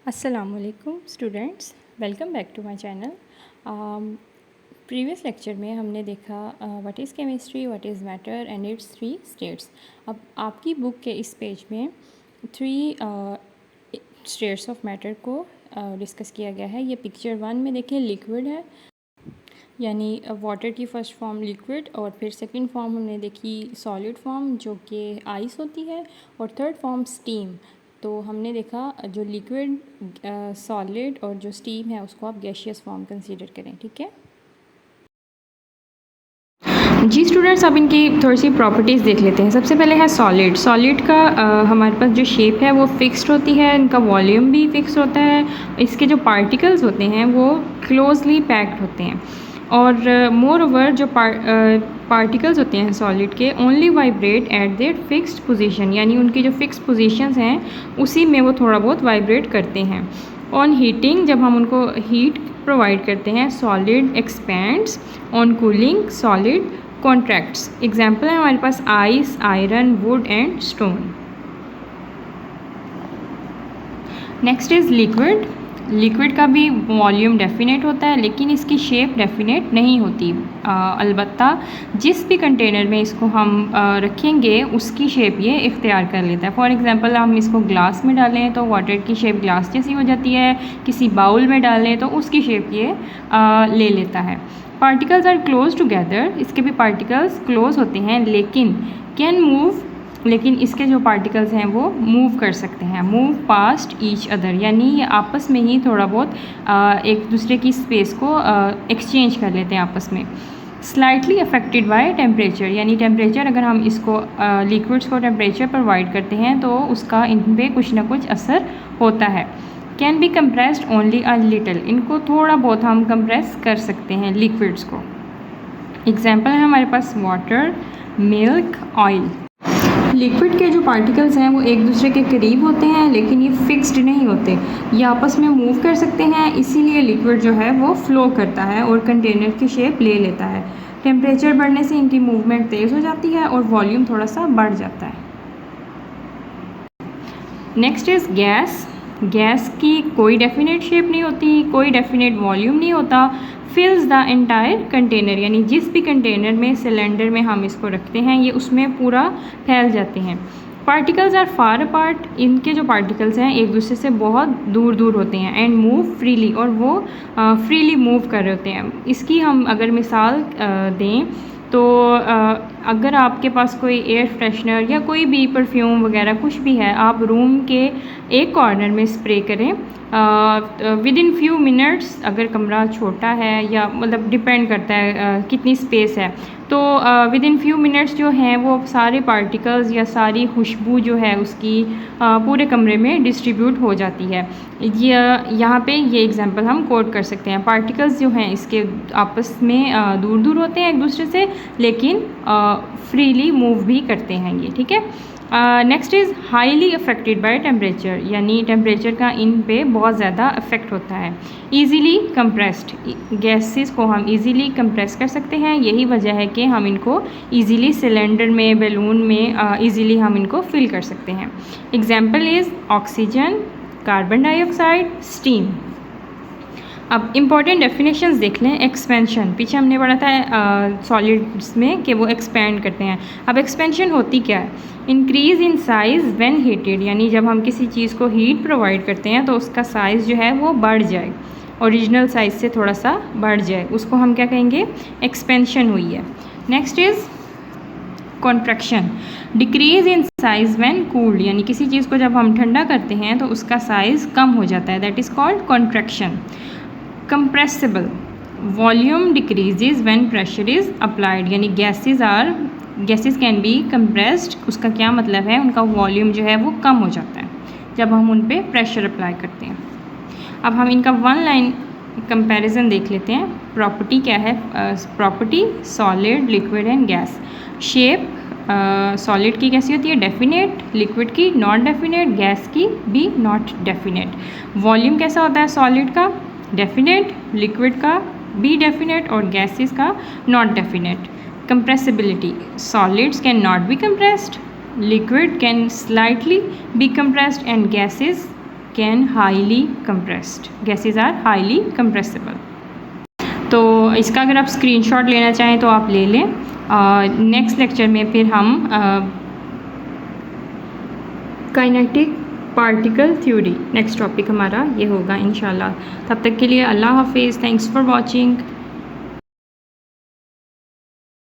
अस्सलामुअलैकुम students, welcome back to my channel. Previous lecture में हमने देखा what is chemistry, what is matter and its three states. अब आपकी बुक के इस पेज में थ्री स्टेट्स ऑफ मैटर को डिस्कस किया गया है। ये पिक्चर 1 में देखिए लिक्विड है, यानी वाटर की फ़र्स्ट फॉर्म लिक्विड, और फिर सेकंड फॉर्म हमने देखी सॉलिड फॉर्म जो कि आइस होती है, और थर्ड फॉर्म स्टीम। तो हमने देखा जो लिक्विड, सॉलिड और जो स्टीम है उसको आप गैशियस फॉर्म कंसीडर करें, ठीक है जी स्टूडेंट्स। अब इनकी थोड़ी सी प्रॉपर्टीज़ देख लेते हैं। सबसे पहले है सॉलिड। सॉलिड का हमारे पास जो शेप है वो फिक्स्ड होती है, इनका वॉल्यूम भी फिक्स होता है, इसके जो पार्टिकल्स होते हैं वो क्लोजली पैक्ड होते हैं, और मोर ओवर जो पार्टिकल्स होते हैं सॉलिड के only vibrate eight there fixed position, यानी उनकी जो फिक्स्ड पोजीशंस हैं उसी में वो थोड़ा बहुत वाइब्रेट करते हैं। ऑन हीटिंग, जब हम उनको हीट प्रोवाइड करते हैं, solid expands. On cooling, solid contracts. Example है हमारे पास ice, iron, wood and stone. Next is liquid. Liquid का भी वॉल्यूम डेफिनेट होता है, लेकिन इसकी शेप डेफिनेट नहीं होती। अलबत्ता जिस भी कंटेनर में इसको हम रखेंगे उसकी शेप ये इख्तियार कर लेता है। फॉर एग्जांपल हम इसको ग्लास में डालें तो वाटर की शेप ग्लास जैसी हो जाती है, किसी बाउल में डालें तो उसकी शेप ये ले लेता है। Particles are close together. इसके भी पार्टिकल्स क्लोज होते हैं लेकिन कैन मूव, लेकिन इसके जो पार्टिकल्स हैं वो मूव कर सकते हैं। मूव पास्ट ईच अदर, यानी ये आपस में ही थोड़ा बहुत एक दूसरे की स्पेस को एक्सचेंज कर लेते हैं आपस में। स्लाइटली अफेक्टेड बाय टेम्परेचर, यानी टेम्परेचर, अगर हम इसको लिक्विड्स को टेम्परेचर प्रोवाइड करते हैं तो उसका इन पर कुछ ना कुछ असर होता है। Can be compressed only a little, इनको थोड़ा बहुत हम कंप्रेस कर सकते हैं लिक्विड्स को। एग्जाम्पल है हमारे पास वाटर, मिल्क, ऑयल। लिक्विड के जो पार्टिकल्स हैं वो एक दूसरे के करीब होते हैं लेकिन ये फिक्स्ड नहीं होते, ये आपस में मूव कर सकते हैं, इसीलिए लिक्विड जो है वो फ्लो करता है और कंटेनर की शेप ले लेता है। टेम्परेचर बढ़ने से इनकी मूवमेंट तेज़ हो जाती है और वॉल्यूम थोड़ा सा बढ़ जाता है। Next is gas. गैस की कोई डेफिनेट शेप नहीं होती, कोई डेफिनेट वॉल्यूम नहीं होता। फिल्स द एंटायर कंटेनर, यानी जिस भी कंटेनर में, सिलेंडर में हम इसको रखते हैं ये उसमें पूरा फैल जाते हैं। पार्टिकल्स आर फार अपार्ट, इनके जो पार्टिकल्स हैं एक दूसरे से बहुत दूर दूर होते हैं। एंड मूव फ्रीली, और वो फ्रीली मूव कर रहे होते हैं। इसकी हम अगर मिसाल दें तो अगर आपके पास कोई एयर फ्रेशनर या कोई भी परफ्यूम वगैरह कुछ भी है, आप रूम के एक कॉर्नर में स्प्रे करें, विद इन फ्यू मिनट्स, अगर कमरा छोटा है या मतलब डिपेंड करता है कितनी स्पेस है, तो विद इन फ्यू मिनट्स जो हैं वो सारे पार्टिकल्स या सारी खुशबू जो है उसकी पूरे कमरे में डिस्ट्रीब्यूट हो जाती है। यहाँ पे ये एग्जांपल हम कोट कर सकते हैं। पार्टिकल्स जो हैं इसके आपस में दूर दूर होते हैं एक दूसरे से, लेकिन फ्रीली मूव भी करते हैं ये, ठीक है। Next is highly affected by temperature, यानी टेम्परेचर का इन पे बहुत ज़्यादा अफेक्ट होता है। ईज़िली कंप्रेस्ड, गैसेस को हम ईज़िली कंप्रेस कर सकते हैं, यही वजह है कि हम इनको ईज़िली सिलेंडर में, बैलून में ईज़िली हम इनको फिल कर सकते हैं। Example is oxygen, carbon dioxide, steam. अब इम्पॉर्टेंट डेफिनेशंस देख लें। एक्सपेंशन, पीछे हमने पढ़ा था सॉलिड्स में कि वो एक्सपेंड करते हैं। अब एक्सपेंशन होती क्या है? Increase in size when heated, यानी जब हम किसी चीज़ को हीट प्रोवाइड करते हैं तो उसका साइज़ जो है वो बढ़ जाए, ओरिजिनल साइज़ से थोड़ा सा बढ़ जाए, उसको हम क्या कहेंगे? एक्सपेंशन हुई है। Next is contraction. Decrease in size when cooled, यानी किसी चीज़ को जब हम ठंडा करते हैं तो उसका साइज़ कम हो जाता है, that is called contraction. Compressible, volume decreases when pressure is applied, यानी गैसेस कैन बी कंप्रेस्ड। उसका क्या मतलब है? उनका वॉल्यूम जो है वो कम हो जाता है जब हम उन पे प्रेशर अप्लाई करते हैं। अब हम इनका वन लाइन कंपैरिजन देख लेते हैं। प्रॉपर्टी क्या है? Property solid, liquid and gas. Shape solid की कैसी होती है? डेफिनेट, लिक्विड की नॉट डेफिनेट, गैस की भी नॉट डेफिनेट। वॉल्यूम कैसा होता है सॉलिड का? डेफिनेट, लिक्विड का बी डेफिनेट और गैसेस का not definite. Compressibility, solids can not be compressed, liquid can slightly be compressed and gases can highly compressed, gases are highly compressible. तो इसका अगर आप स्क्रीनशॉट लेना चाहें तो आप ले लें। नेक्स्ट लेक्चर में फिर हम kinetic particle theory next topic हमारा ये होगा इंशाल्लाह। तब तक के लिए अल्लाह हाफिज़, थैंक्स फॉर वॉचिंग।